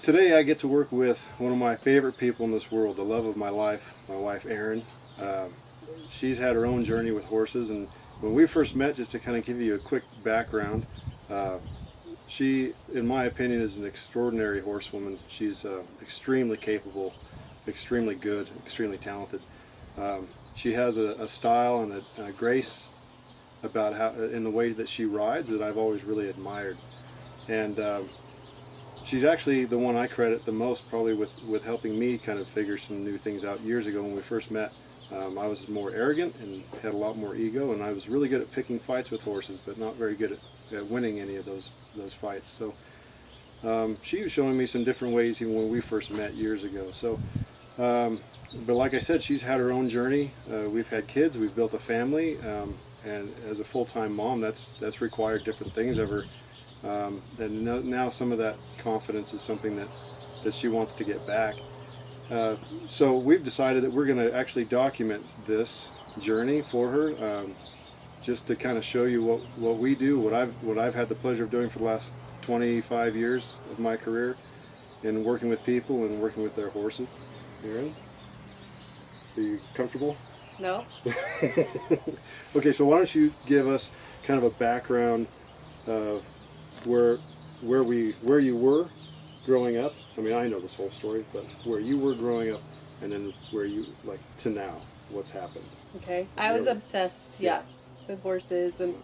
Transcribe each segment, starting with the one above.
Today I get to work with one of my favorite people in this world, the love of my life, my wife Erin. She's had her own journey with horses, and when we first met, just to kind of give you a quick background, she, in my opinion, is an extraordinary horsewoman. She's extremely capable, extremely good, extremely talented. She has a style and a grace about how, in the way that she rides, that I've always really admired. And she's actually the one I credit the most, probably with helping me kind of figure some new things out. Years ago when we first met, I was more arrogant and had a lot more ego, and I was really good at picking fights with horses, but not very good at winning any of those fights. So she was showing me some different ways even when we first met years ago. So, but like I said, she's had her own journey. We've had kids, we've built a family, and as a full-time mom, that's required different things of her. And now some of that confidence is something that she wants to get back. So we've decided that we're going to actually document this journey for her, just to kind of show you what we do, what I've had the pleasure of doing for the last 25 years of my career in working with people and working with their horses. Erin, are you comfortable? No. Okay, so why don't you give us kind of a background of where you were growing up. I mean, I know this whole story, but where you were growing up, and then where you, like, to now, what's happened. Okay. I was obsessed, yeah, with horses, and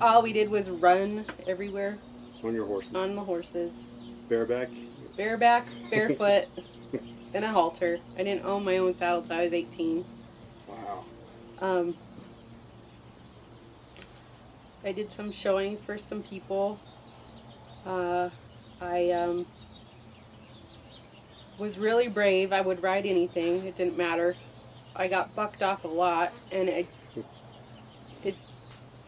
all we did was run everywhere. On your horses? On the horses. Bareback? Bareback, barefoot, and a halter. I didn't own my own saddle until I was 18. Wow. I did some showing for some people. I was really brave. I would ride anything. It didn't matter. I got bucked off a lot, and it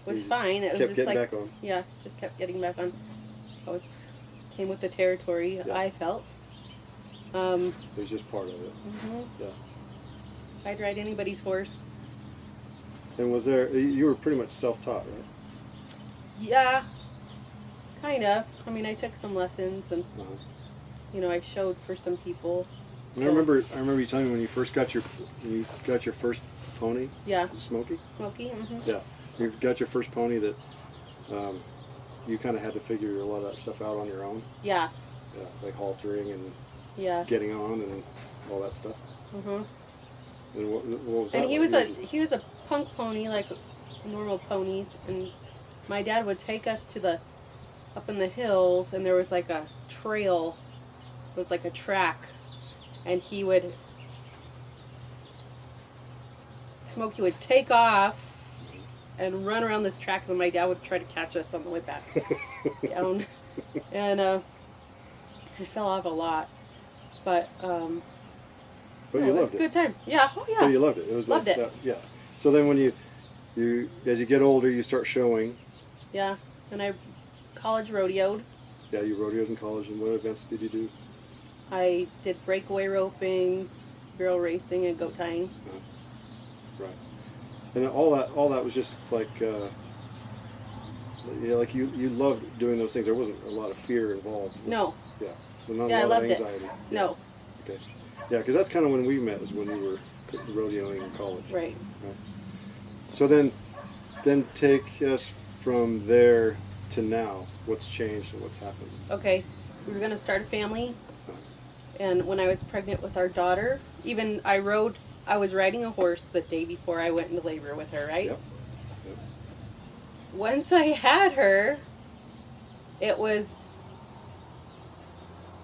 was fine. It was just like, back on. Yeah, just kept getting back on. Came with the territory. Yeah. I felt. It was just part of it. Mm-hmm. Yeah. I'd ride anybody's horse. And you were pretty much self-taught, right? Yeah, kind of. I mean, I took some lessons, and I showed for some people. And I remember you telling me when you first got your first pony. Yeah. Was it Smokey? Smokey. Mm-hmm. Yeah. You got your first pony that you kind of had to figure a lot of that stuff out on your own. Yeah. Yeah, like haltering and getting on and all that stuff. Mhm. And what was that? And he was a punk pony, like normal ponies, and my dad would take us to up in the hills, and there was like a trail, it was like a track, and Smokey would take off and run around this track, and my dad would try to catch us on the way back down, and I fell off a lot, but you it was loved a good time. Yeah, oh yeah. So you loved it. It was loved like it. That, yeah. So then when you as you get older, you start showing. Yeah, and I college rodeoed. Yeah, you rodeoed in college, and what events did you do? I did breakaway roping, barrel racing, and goat tying. Right. And all that was just like, like you loved doing those things. There wasn't a lot of fear involved. No. Yeah. So not Yeah, a I lot loved of anxiety. it. Yeah. No. Okay. Yeah, because that's kind of when we met, was when you were rodeoing in college. Right. So then take us from there to now. What's changed and what's happened? Okay, we were going to start a family, and when I was pregnant with our daughter, I was riding a horse the day before I went into labor with her, right? Yep. Once I had her,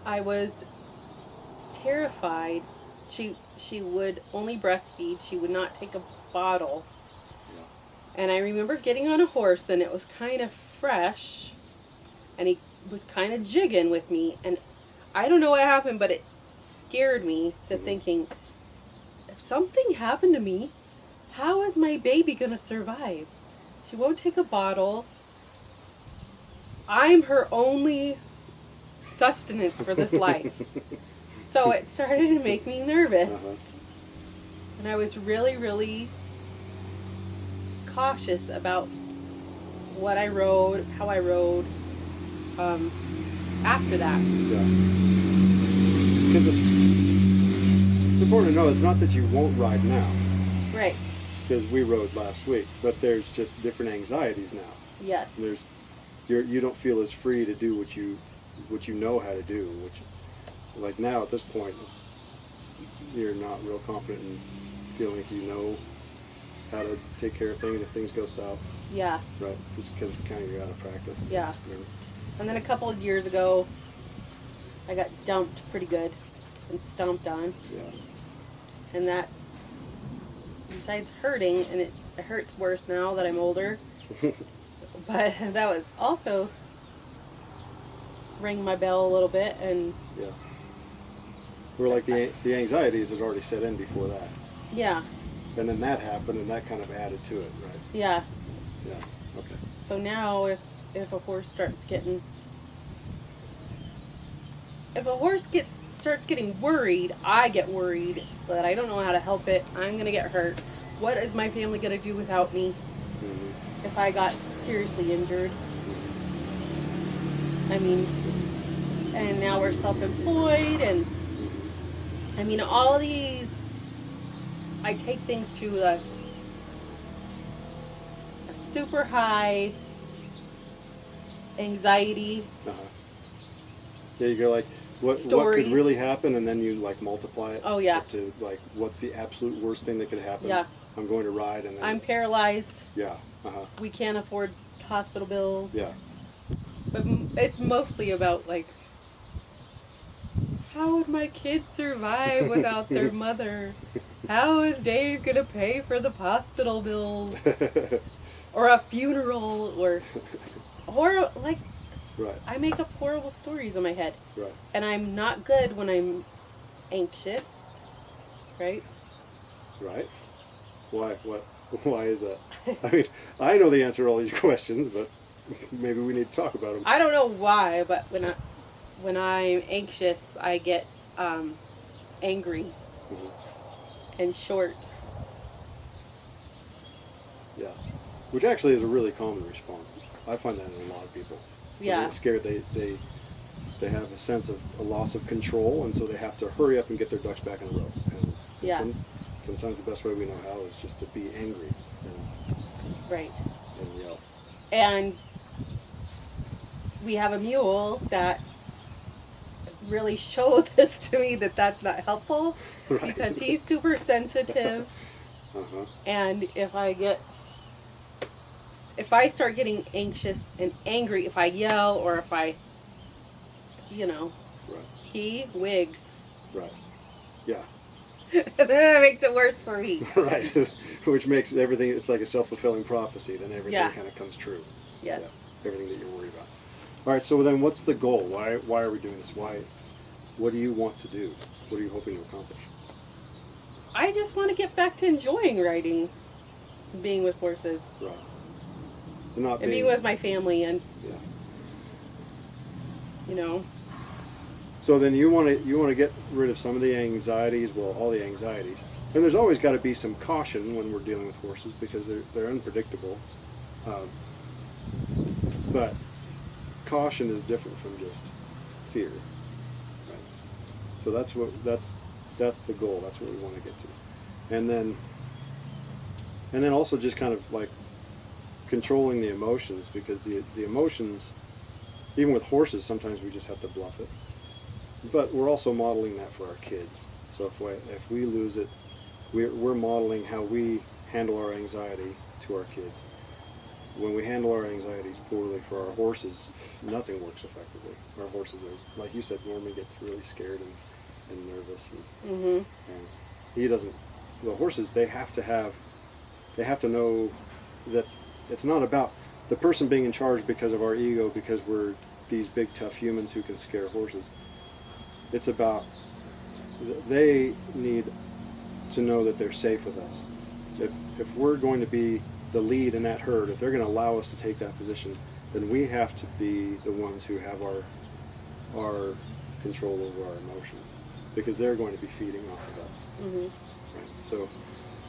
I was terrified. She would only breastfeed. She would not take a bottle. Yeah. And I remember getting on a horse, and it was kind of fresh, and he was kind of jigging with me, and I don't know what happened, but it scared me to thinking, if something happened to me, how is my baby going to survive? She won't take a bottle. I'm her only sustenance for this life. So it started to make me nervous. And I was really, really cautious about what I rode, how I rode, after that. Yeah. Because it's important to know it's not that you won't ride now. Right. Because we rode last week, but there's just different anxieties now. Yes. You don't feel as free to do what you know how to do. Which, like now at this point, you're not real confident in feeling like you know how to take care of things if things go south. Yeah. Right. Just because kind of you're out of practice. Yeah. You know? And then a couple of years ago, I got dumped pretty good and stomped on. Yeah. And that, besides hurting, and it hurts worse now that I'm older, but that was also rang my bell a little bit, and Yeah. We're like the anxieties had already set in before that. yeah. And then that happened, and that kind of added to it, right? Yeah. Yeah. Okay. So now if a horse starts getting worried, I get worried that I don't know how to help it. I'm going to get hurt. What is my family going to do without me if I got seriously injured? I mean, and now we're self-employed, and I mean, all these, I take things to a super high anxiety. Uh-huh. Yeah, you go like, what could really happen, and then you like multiply it. Oh, yeah. Up to like, what's the absolute worst thing that could happen? Yeah. I'm going to ride, and then I'm paralyzed. Yeah. Uh-huh. We can't afford hospital bills. Yeah. But it's mostly about like, how would my kids survive without their mother? How is Dave gonna pay for the hospital bills, or a funeral, or like, Right. I make up horrible stories in my head. Right. And I'm not good when I'm anxious, right? Right. Why? Why is that? I mean, I know the answer to all these questions, but maybe we need to talk about them. I don't know why, but when I'm anxious, I get angry and short. Yeah. Which actually is a really common response. I find that in a lot of people. When Yeah. they get scared, they have a sense of a loss of control, and so they have to hurry up and get their ducks back in a row. And Yeah. Sometimes the best way we know how is just to be angry Right. and yell. And we have a mule that really showed this to me that that's not helpful, Right. because he's super sensitive. Uh-huh. And if I start getting anxious and angry, if I yell or if I, Right. he wigs. Right. Yeah. And then that makes it worse for me. Right. Which makes everything, it's like a self-fulfilling prophecy. Then everything Yeah. kind of comes true. Yes. Yeah. Everything that you're worried about. All right, so then what's the goal? Why are we doing this? What do you want to do? What are you hoping to accomplish? I just want to get back to enjoying riding, being with horses, Right. And not and being with my family, and Yeah. So then you want to get rid of some of the anxieties, well, all the anxieties. And there's always got to be some caution when we're dealing with horses because they're unpredictable. But caution is different from just fear. Right? So that's the goal. That's what we want to get to. And then also just kind of like controlling the emotions, because the emotions, even with horses, sometimes we just have to bluff it. But we're also modeling that for our kids. So if we lose it, we're modeling how we handle our anxiety to our kids. When we handle our anxieties poorly for our horses, nothing works effectively. Our horses are, like you said, Norman gets really scared and nervous, and he doesn't. The horses, they have to know that it's not about the person being in charge because of our ego, because we're these big tough humans who can scare horses. It's about, they need to know that they're safe with us. If we're going to be the lead in that herd, if they're going to allow us to take that position, then we have to be the ones who have our control over our emotions, because they're going to be feeding off of us. Right? So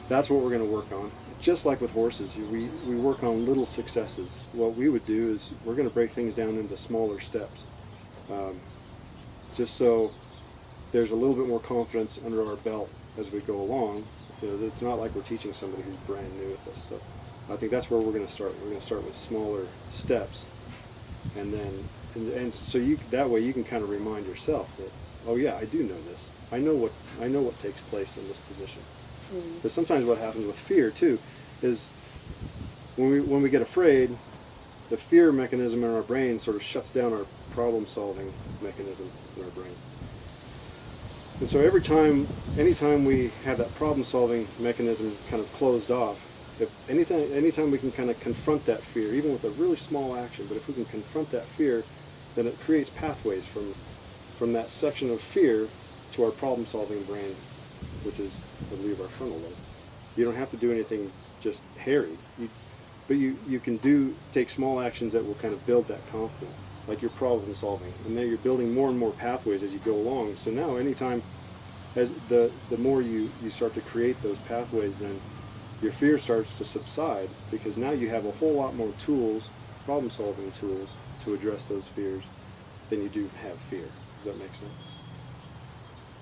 that's what we're going to work on. just like with horses, we work on little successes. What we would do is we're going to break things down into smaller steps, just so there's a little bit more confidence under our belt as we go along. You know, it's not like we're teaching somebody who's brand new at this. So I think that's where we're going to start. We're going to start with smaller steps, and then and so that way you can kind of remind yourself that, oh yeah, I do know this. I know what takes place in this position. Because sometimes what happens with fear too is when we get afraid, the fear mechanism in our brain sort of shuts down our problem-solving mechanism in our brain. And so anytime we have that problem-solving mechanism kind of closed off, anytime we can kind of confront that fear, even with a really small action, but if we can confront that fear, then it creates pathways from that section of fear to our problem-solving brain, which is, I believe, our frontal lobe. You don't have to do anything just hairy, but you can take small actions that will kind of build that confidence, like your problem solving, and then you're building more and more pathways as you go along. So now anytime, as the more you start to create those pathways, then your fear starts to subside, because now you have a whole lot more tools, problem solving tools, to address those fears than you do have fear. Does that make sense?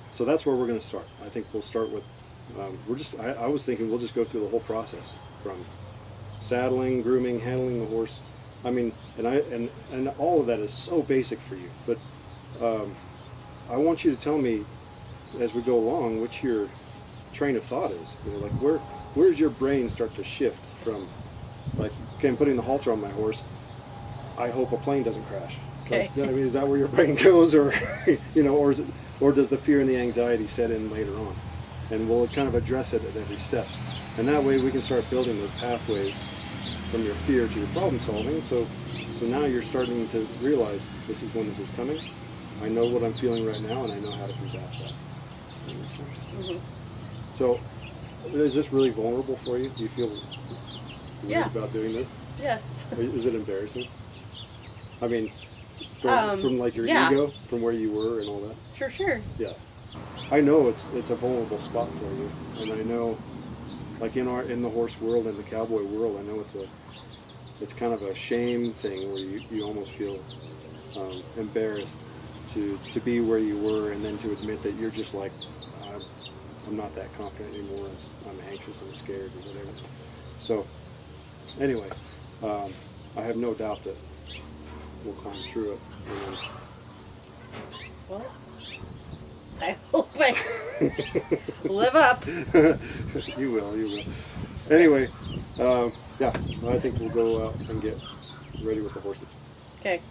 So that's where we're going to start. I think we'll start with, I was thinking we'll just go through the whole process from saddling, grooming, handling the horse. I mean, and all of that is so basic for you. But I want you to tell me as we go along what your train of thought is. You know, like where does your brain start to shift from, like, okay, I'm putting the halter on my horse. I hope a plane doesn't crash. Okay. Like, I mean, is that where your brain goes, or you know, or does the fear and the anxiety set in later on? And we'll kind of address it at every step. And that way we can start building those pathways from your fear to your problem solving. So now you're starting to realize this is when this is coming. I know what I'm feeling right now, and I know how to combat that. Does that make sense? Mm-hmm. So is this really vulnerable for you? Do you feel weird Yeah. about doing this? Yes. Is it embarrassing? I mean, from like your yeah. ego, from where you were and all that? For sure. Yeah. I know it's a vulnerable spot for you, and I know, like in the horse world and the cowboy world, I know it's kind of a shame thing where you almost feel embarrassed to be where you were, and then to admit that you're just like, I'm not that confident anymore. I'm anxious. I'm scared, or whatever. So anyway, I have no doubt that we'll climb through it. Well, I hope I live up. You will. Anyway, yeah, I think we'll go out and get ready with the horses. Okay.